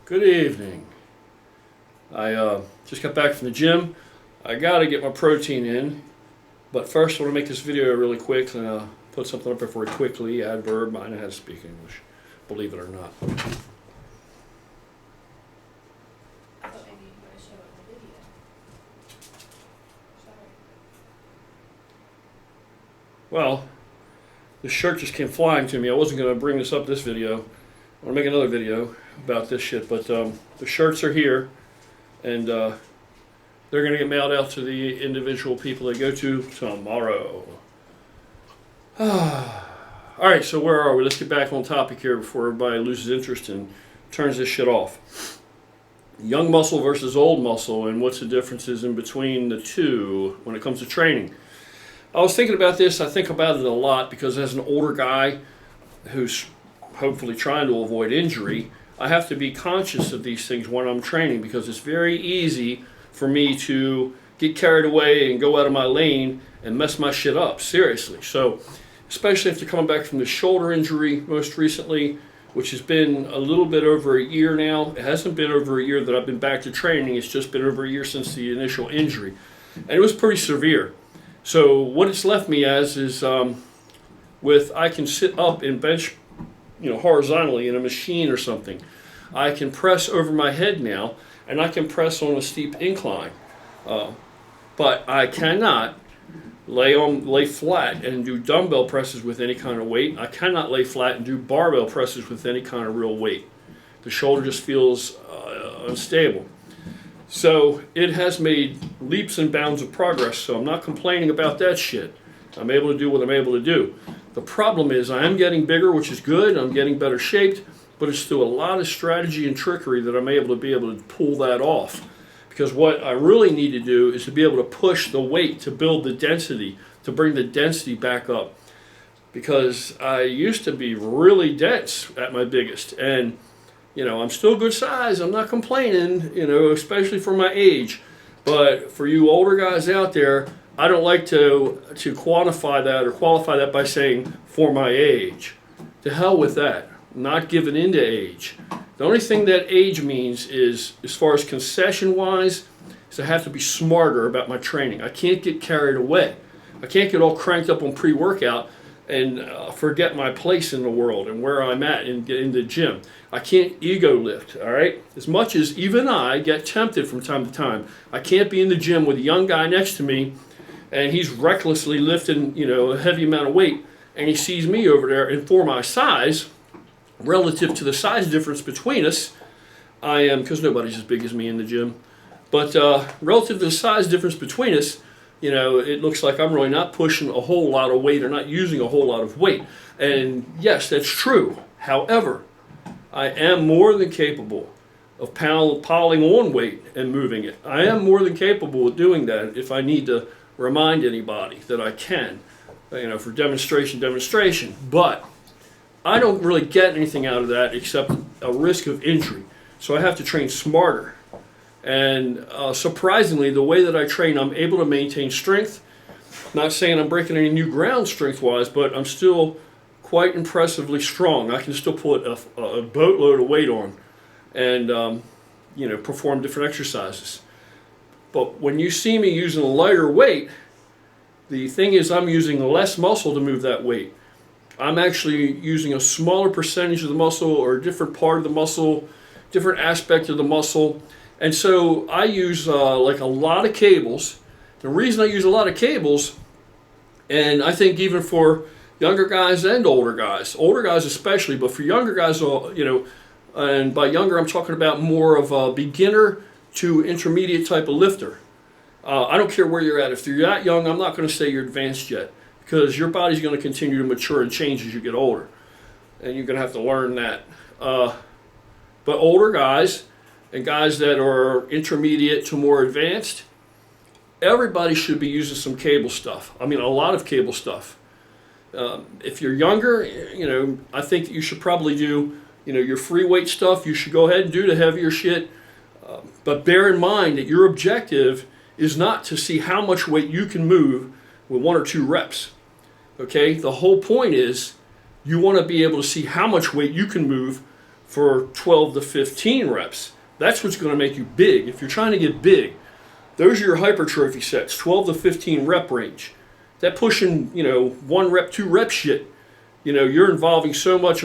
Good evening. I just got back from the gym. I gotta get my protein in, but first I want to make this video really quick and put something up here for you quickly. Adverb. I know how to speak English, believe it or not. I thought maybe you were going to show it in the video. Sorry. Well, the shirt just came flying to me. I wasn't gonna bring this up this video. I want to make another video about this shit, but the shirts are here, and they're going to get mailed out to the individual people they go to tomorrow. Alright, so where are we? Let's get back on topic here before everybody loses interest and turns this shit off. Young muscle versus old muscle, and what's the differences in between the two when it comes to training. I was thinking about this. I think about it a lot because as an older guy who's hopefully trying to avoid injury, I have to be conscious of these things when I'm training, because it's very easy for me to get carried away and go out of my lane and mess my shit up, seriously. So, especially after coming back from the shoulder injury most recently, which has been a little bit over a year now. It hasn't been over a year that I've been back to training. It's just been over a year since the initial injury. And it was pretty severe. So what it's left me as is I can sit up and bench horizontally in a machine or something. I can press over my head now, and I can press on a steep incline. But I cannot lay flat and do dumbbell presses with any kind of weight. I cannot lay flat and do barbell presses with any kind of real weight. The shoulder just feels unstable. So it has made leaps and bounds of progress, so I'm not complaining about that shit. I'm able to do what I'm able to do. The problem is I am getting bigger, which is good. I'm getting better shaped, but it's through a lot of strategy and trickery that I'm able to pull that off. Because what I really need to do is to be able to push the weight to build the density, to bring the density back up. Because I used to be really dense at my biggest, and I'm still good size. I'm not complaining, especially for my age. But for you older guys out there, I don't like to quantify that or qualify that by saying for my age. To hell with that. I'm not giving in to age. The only thing that age means is, as far as concession wise, is I have to be smarter about my training. I can't get carried away. I can't get all cranked up on pre-workout and forget my place in the world and where I'm at in the gym. I can't ego lift, all right? As much as even I get tempted from time to time, I can't be in the gym with a young guy next to me and he's recklessly lifting, a heavy amount of weight, and he sees me over there, and for my size, relative to the size difference between us, I am, because nobody's as big as me in the gym, but relative to the size difference between us, it looks like I'm really not pushing a whole lot of weight or not using a whole lot of weight. And yes, that's true. However, I am more than capable of piling on weight and moving it. I am more than capable of doing that if I need to remind anybody that I can, for demonstration. But I don't really get anything out of that except a risk of injury. So I have to train smarter. And surprisingly, the way that I train, I'm able to maintain strength. Not saying I'm breaking any new ground strength-wise, but I'm still quite impressively strong. I can still put a boatload of weight on and perform different exercises. But when you see me using a lighter weight, the thing is I'm using less muscle to move that weight. I'm actually using a smaller percentage of the muscle or a different part of the muscle, different aspect of the muscle. And so I use like a lot of cables. The reason I use a lot of cables, and I think even for younger guys and older guys especially, but for younger guys, and by younger I'm talking about more of a beginner to intermediate type of lifter. I don't care where you're at. If you're that young, I'm not going to say you're advanced yet, because your body's going to continue to mature and change as you get older, and you're going to have to learn that. But older guys and guys that are intermediate to more advanced, everybody should be using some cable stuff. I mean, a lot of cable stuff. If you're younger, I think that you should probably do, your free weight stuff. You should go ahead and do the heavier shit. But bear in mind that your objective is not to see how much weight you can move with 1 or 2 reps. Okay? The whole point is you want to be able to see how much weight you can move for 12 to 15 reps. That's what's going to make you big. If you're trying to get big, those are your hypertrophy sets, 12 to 15 rep range. That pushing, 1 rep, 2 rep shit, you're involving so much,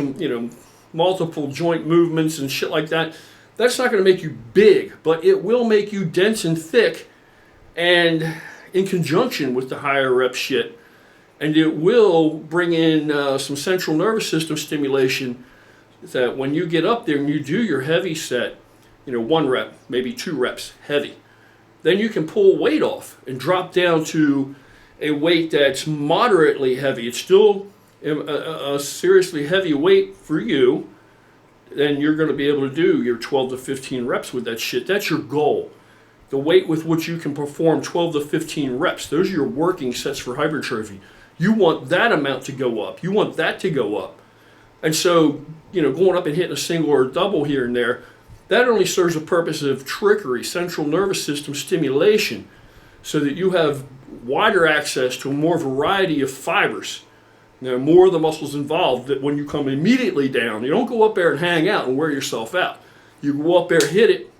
multiple joint movements and shit like that. That's not going to make you big, but it will make you dense and thick, and in conjunction with the higher rep shit. And it will bring in some central nervous system stimulation that when you get up there and you do your heavy set, 1 rep, maybe 2 reps, heavy, then you can pull weight off and drop down to a weight that's moderately heavy. It's still a seriously heavy weight for you. Then you're going to be able to do your 12 to 15 reps with that shit. That's your goal. The weight with which you can perform 12 to 15 reps. Those are your working sets for hypertrophy. You want that amount to go up. You want that to go up. And so, going up and hitting a single or a double here and there, that only serves the purpose of trickery, central nervous system stimulation, so that you have wider access to a more variety of fibers. More of the muscles involved, that when you come immediately down, you don't go up there and hang out and wear yourself out. You go up there, hit it,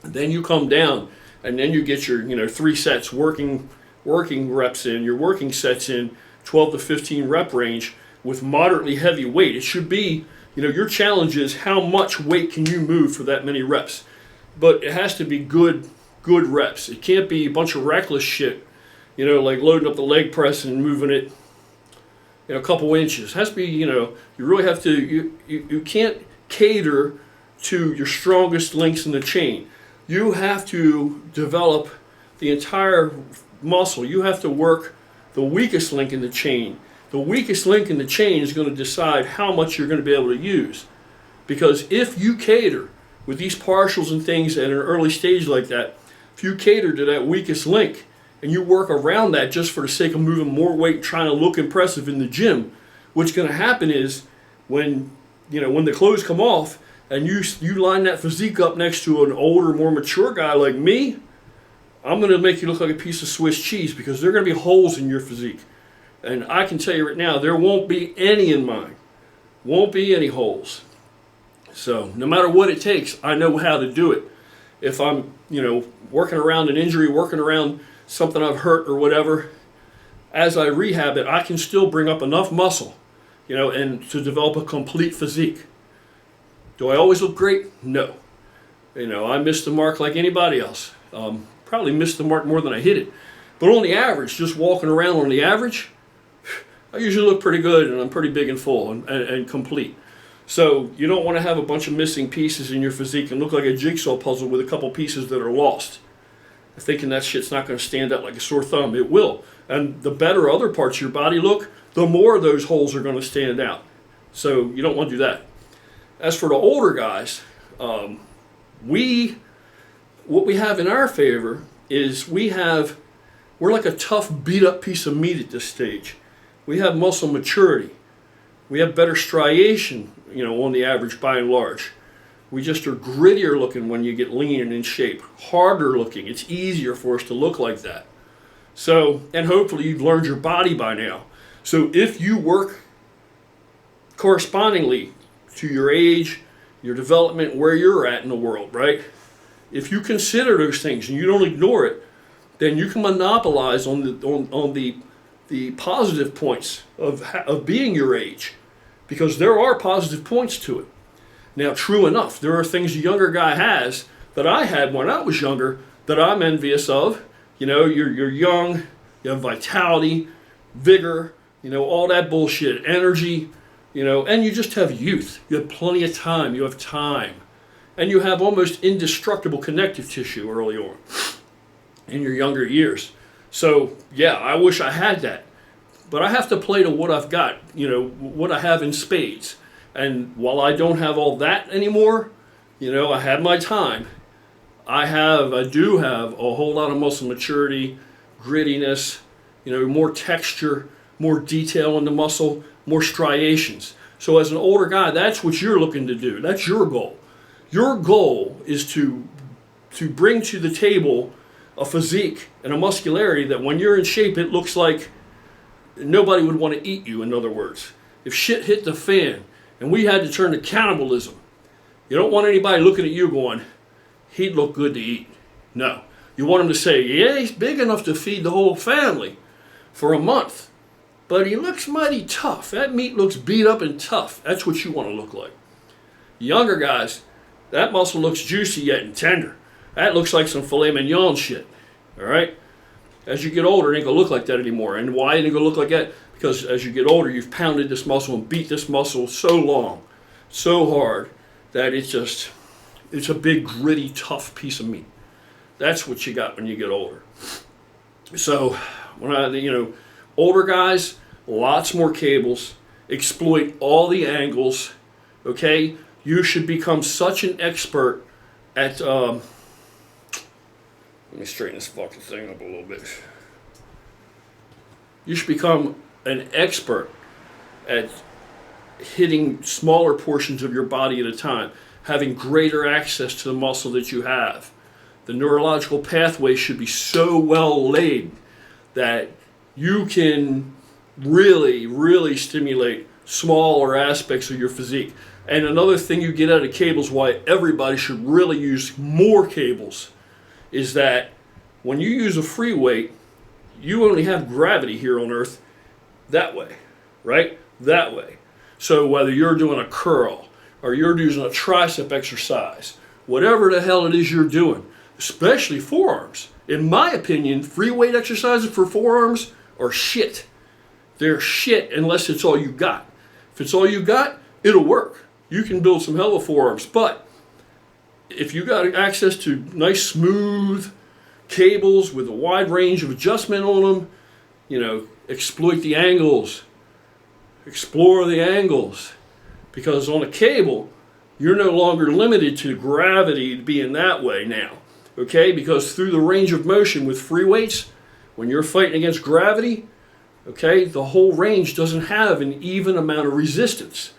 and then you come down, and then you get your 3 sets working reps in, your working sets in 12 to 15 rep range with moderately heavy weight. It should be, your challenge is how much weight can you move for that many reps. But it has to be good reps. It can't be a bunch of reckless shit, like loading up the leg press and moving it a couple inches. It has to be, you really have to, you can't cater to your strongest links in the chain. You have to develop the entire muscle. You have to work the weakest link in the chain. The weakest link in the chain is going to decide how much you're going to be able to use. Because if you cater with these partials and things at an early stage like that, if you cater to that weakest link and you work around that just for the sake of moving more weight, trying to look impressive in the gym, what's going to happen is when the clothes come off and you line that physique up next to an older, more mature guy like me, I'm going to make you look like a piece of Swiss cheese, because there are going to be holes in your physique. And I can tell you right now, there won't be any in mine. Won't be any holes. So no matter what it takes, I know how to do it. If I'm, working around an injury, working around something I've hurt or whatever, as I rehab it, I can still bring up enough muscle, and to develop a complete physique. Do I always look great? No. I miss the mark like anybody else. Probably missed the mark more than I hit it. But on the average, just walking around on the average, I usually look pretty good, and I'm pretty big and full and complete. So you don't want to have a bunch of missing pieces in your physique and look like a jigsaw puzzle with a couple pieces that are lost. Thinking that shit's not going to stand out like a sore thumb. It will. And the better other parts of your body look, the more those holes are going to stand out. So you don't want to do that. As for the older guys, what we have in our favor is we're like a tough, beat-up piece of meat at this stage. We have muscle maturity. We have better striation, on the average by and large. We just are grittier looking when you get lean and in shape. Harder looking. It's easier for us to look like that. So, and hopefully you've learned your body by now. So if you work correspondingly to your age, your development, where you're at in the world, right? If you consider those things and you don't ignore it, then you can monopolize on the positive points of being your age, because there are positive points to it. Now, true enough, there are things a younger guy has that I had when I was younger that I'm envious of. You're young, you have vitality, vigor, all that bullshit, energy, and you just have youth. You have plenty of time. You have time. And you have almost indestructible connective tissue early on in your younger years. So, yeah, I wish I had that. But I have to play to what I've got, what I have in spades. And while I don't have all that anymore, I had my time. I do have a whole lot of muscle maturity, grittiness, more texture, more detail in the muscle, more striations. So as an older guy, that's what you're looking to do. That's your goal. Your goal is to bring to the table a physique and a muscularity that when you're in shape, it looks like nobody would want to eat you, in other words. If shit hit the fan and we had to turn to cannibalism You don't want anybody looking at you going, he'd look good to eat. No. You want them to say, yeah, he's big enough to feed the whole family for a month, but he looks mighty tough. That meat looks beat up and tough. That's what you want to look like. Younger guys, that muscle looks juicy yet and tender. That looks like some filet mignon shit. All right? As you get older, it ain't going to look like that anymore. And why ain't it going to look like that? Because as you get older, you've pounded this muscle and beat this muscle so long, so hard, that it's a big, gritty, tough piece of meat. That's what you got when you get older. So, older guys, lots more cables, exploit all the angles, okay? You should become such an expert at, let me straighten this fucking thing up a little bit. You should become an expert at hitting smaller portions of your body at a time, having greater access to the muscle that you have. The neurological pathway should be so well laid that you can really, really stimulate smaller aspects of your physique. And another thing you get out of cables, why everybody should really use more cables, is that when you use a free weight, you only have gravity here on Earth that way, right? That way. So whether you're doing a curl or you're using a tricep exercise, whatever the hell it is you're doing, especially forearms. In my opinion, free weight exercises for forearms are shit. They're shit unless it's all you got. If it's all you got, it'll work. You can build some hell of forearms. But if you got access to nice, smooth cables with a wide range of adjustment on them, exploit the angles. Explore the angles. Because on a cable, you're no longer limited to gravity being that way now. Okay, because through the range of motion with free weights, when you're fighting against gravity, okay, the whole range doesn't have an even amount of resistance.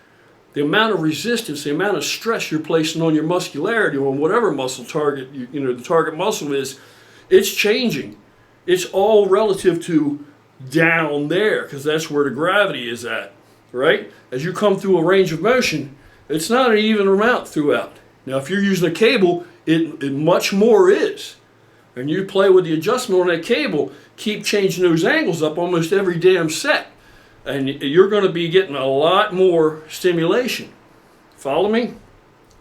The amount of resistance, the amount of stress you're placing on your muscularity, on whatever muscle target, the target muscle is, it's changing. It's all relative to down there, because that's where the gravity is at, right? As you come through a range of motion, it's not an even amount throughout. Now, if you're using a cable, it much more is. And you play with the adjustment on that cable, keep changing those angles up almost every damn set. And you're going to be getting a lot more stimulation. Follow me?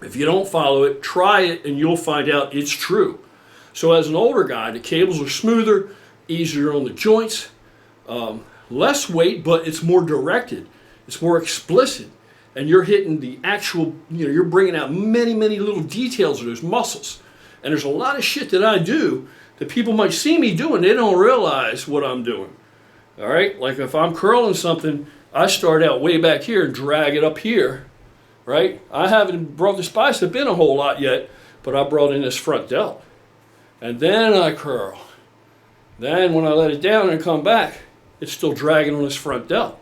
If you don't follow it, try it and you'll find out it's true. So as an older guy, the cables are smoother, easier on the joints, less weight, but it's more directed. It's more explicit. And you're hitting the actual, you're bringing out many, many little details of those muscles. And there's a lot of shit that I do that people might see me doing. They don't realize what I'm doing. All right? Like if I'm curling something, I start out way back here and drag it up here. Right? I haven't brought this bicep in a whole lot yet, but I brought in this front delt. And then I curl. Then when I let it down and come back, it's still dragging on this front delt.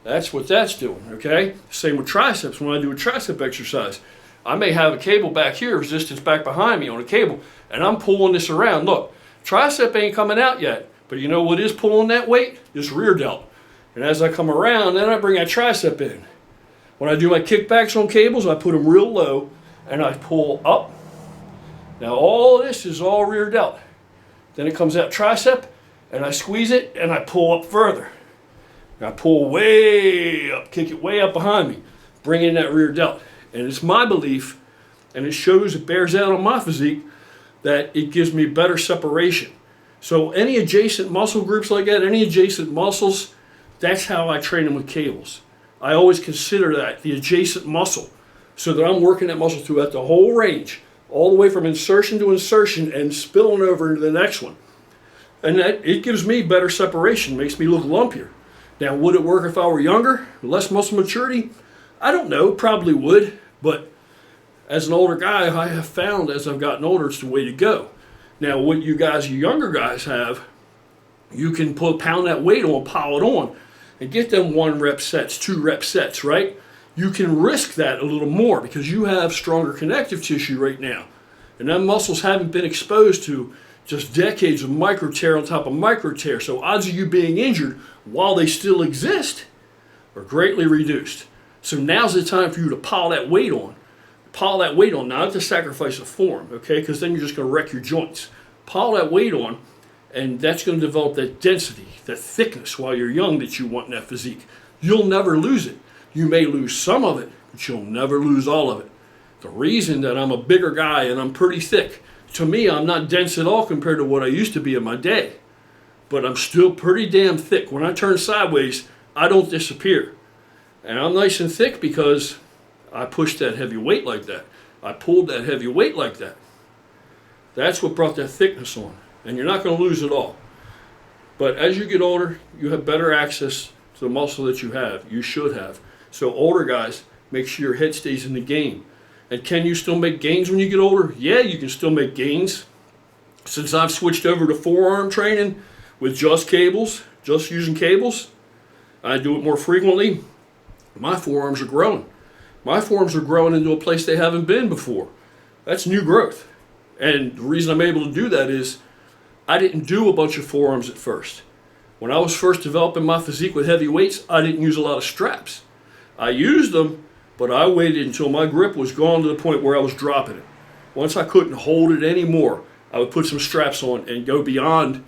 That's what that's doing, okay? Same with triceps. When I do a tricep exercise, I may have a cable back here, resistance back behind me on a cable, and I'm pulling this around. Look, tricep ain't coming out yet, but you know what is pulling that weight? This rear delt. And as I come around, then I bring that tricep in. When I do my kickbacks on cables, I put them real low, and I pull up. Now all this is all rear delt. Then it comes out tricep, and I squeeze it, and I pull up further. I pull way up, kick it way up behind me, bring in that rear delt. And it's my belief, and it bears out on my physique, that it gives me better separation. So any adjacent muscle groups like that, any adjacent muscles, that's how I train them with cables. I always consider that the adjacent muscle, so that I'm working that muscle throughout the whole range, all the way from insertion to insertion and spilling over into the next one. And that it gives me better separation, makes me look lumpier. Now, would it work if I were younger, less muscle maturity? I don't know, probably would, but as an older guy, I have found as I've gotten older, it's the way to go. Now, what you younger guys have, you can pound that weight on, pile it on, and get them 1 rep sets, 2 rep sets, right? You can risk that a little more because you have stronger connective tissue right now. And them muscles haven't been exposed to just decades of micro tear on top of micro tear. So odds of you being injured while they still exist are greatly reduced. So now's the time for you to pile that weight on. Pile that weight on, not to sacrifice a form, okay? Because then you're just going to wreck your joints. Pile that weight on, and that's going to develop that density, that thickness while you're young that you want in that physique. You'll never lose it. You may lose some of it, but you'll never lose all of it. The reason that I'm a bigger guy and I'm pretty thick, to me, I'm not dense at all compared to what I used to be in my day. But I'm still pretty damn thick. When I turn sideways, I don't disappear. And I'm nice and thick because I pushed that heavy weight like that. I pulled that heavy weight like that. That's what brought that thickness on. And you're not going to lose it all. But as you get older, you have better access to the muscle that you have. You should have. So older guys, make sure your head stays in the game. And can you still make gains when you get older? Yeah, you can still make gains. Since I've switched over to forearm training with just cables, just using cables, I do it more frequently. My forearms are growing. My forearms are growing into a place they haven't been before. That's new growth. And the reason I'm able to do that is I didn't do a bunch of forearms at first. When I was first developing my physique with heavy weights, I didn't use a lot of straps. I used them, but I waited until my grip was gone to the point where I was dropping it. Once I couldn't hold it anymore, I would put some straps on and go beyond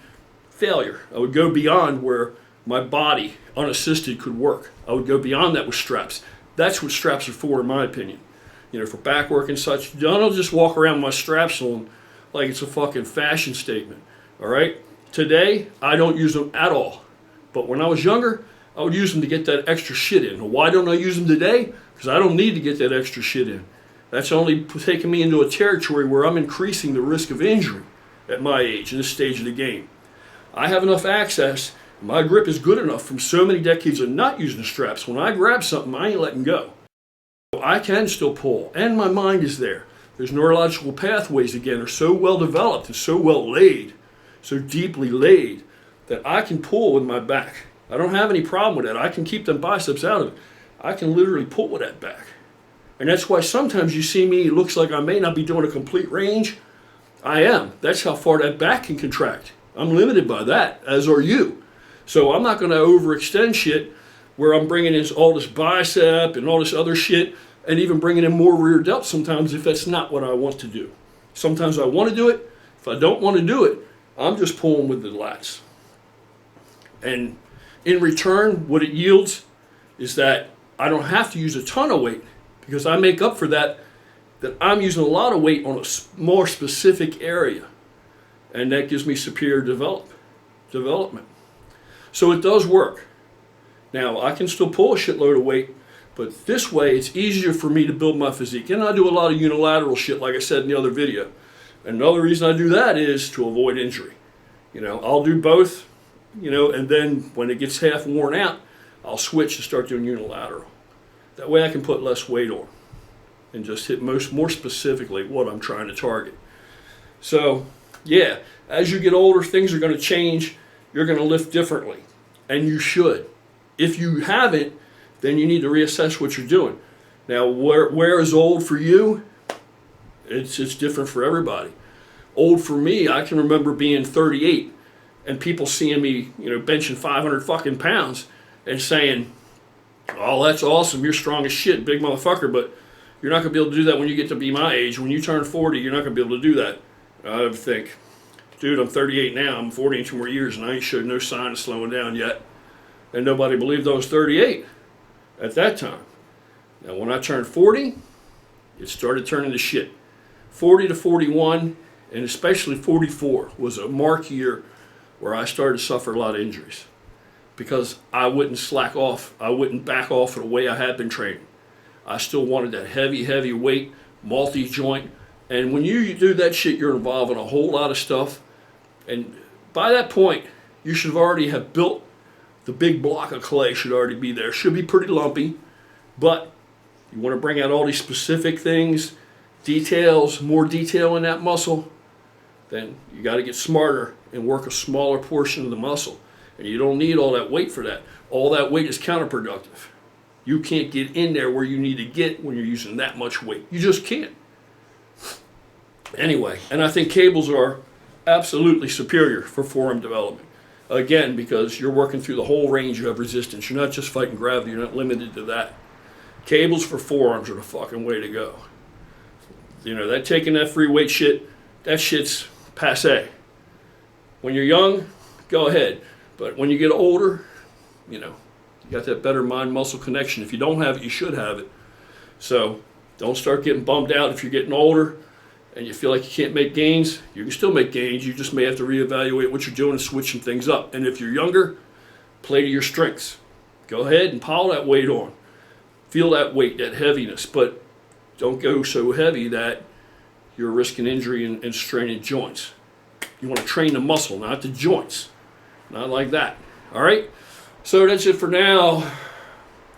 failure. I would go beyond where my body, unassisted, could work. I would go beyond that with straps. That's what straps are for, in my opinion. You know, for back work and such. Don't just walk around with my straps on like it's a fucking fashion statement. All right? Today, I don't use them at all. But when I was younger, I would use them to get that extra shit in. Why don't I use them today? Because I don't need to get that extra shit in. That's only taking me into a territory where I'm increasing the risk of injury at my age, in this stage of the game. I have enough access. My grip is good enough from so many decades of not using straps. When I grab something, I ain't letting go. I can still pull, and my mind is there. There's neurological pathways, again, are so well developed and so well laid, so deeply laid, that I can pull with my back. I don't have any problem with that. I can keep them biceps out of it. I can literally pull with that back. And that's why sometimes you see me, it looks like I may not be doing a complete range. I am. That's how far that back can contract. I'm limited by that, as are you. So I'm not going to overextend shit where I'm bringing in all this bicep and all this other shit, and even bringing in more rear delt sometimes if that's not what I want to do. Sometimes I want to do it. If I don't want to do it, I'm just pulling with the lats. And in return, what it yields is that I don't have to use a ton of weight, because I make up for that I'm using a lot of weight on a more specific area. And that gives me superior development. So it does work. Now, I can still pull a shitload of weight, but this way it's easier for me to build my physique. And I do a lot of unilateral shit, like I said in the other video. Another reason I do that is to avoid injury. You know, I'll do both, you know, and then when it gets half worn out, I'll switch and start doing unilateral. That way I can put less weight on and just hit more specifically what I'm trying to target. So, yeah, as you get older, things are going to change. You're going to lift differently, and you should. If you haven't, then you need to reassess what you're doing. Now, where is old for you? It's different for everybody. Old for me, I can remember being 38 and people seeing me, you know, benching 500 fucking pounds and saying, "Oh, that's awesome, you're strong as shit, big motherfucker, but you're not going to be able to do that when you get to be my age. When you turn 40, you're not going to be able to do that." I would think, dude, I'm 38 now, I'm 40 in 2 more years, and I ain't showed no sign of slowing down yet. And nobody believed I was 38 at that time. Now, when I turned 40, it started turning to shit. 40 to 41, and especially 44, was a mark year where I started to suffer a lot of injuries. Because I wouldn't slack off. I wouldn't back off the way I had been training. I still wanted that heavy weight, multi-joint. And when you do that shit, you're involved in a whole lot of stuff. And by that point, you should already have built the big block of clay, should already be there. Should be pretty lumpy. But you want to bring out all these specific things, details, more detail in that muscle, then you got to get smarter and work a smaller portion of the muscle. And you don't need all that weight for that. All that weight is counterproductive. You can't get in there where you need to get when you're using that much weight. You just can't. Anyway, and I think cables are absolutely superior for forearm development. Again, because you're working through the whole range of resistance. You're not just fighting gravity. You're not limited to that. Cables for forearms are the fucking way to go. You know, that taking that free weight shit, that shit's passe. When you're young, go ahead. But when you get older, you know, you got that better mind-muscle connection. If you don't have it, you should have it. So don't start getting bummed out if you're getting older and you feel like you can't make gains. You can still make gains. You just may have to reevaluate what you're doing and switch some things up. And if you're younger, play to your strengths. Go ahead and pile that weight on. Feel that weight, that heaviness, but don't go so heavy that you're risking injury and straining joints. You want to train the muscle, not the joints. Not like that. All right? So that's it for now.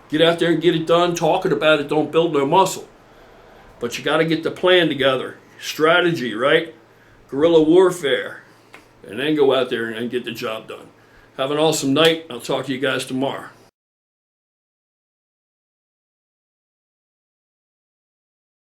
Get out there and get it done. Talking about it don't build no muscle. But you got to get the plan together. Strategy, right? Guerrilla warfare. And then go out there and get the job done. Have an awesome night. I'll talk to you guys tomorrow.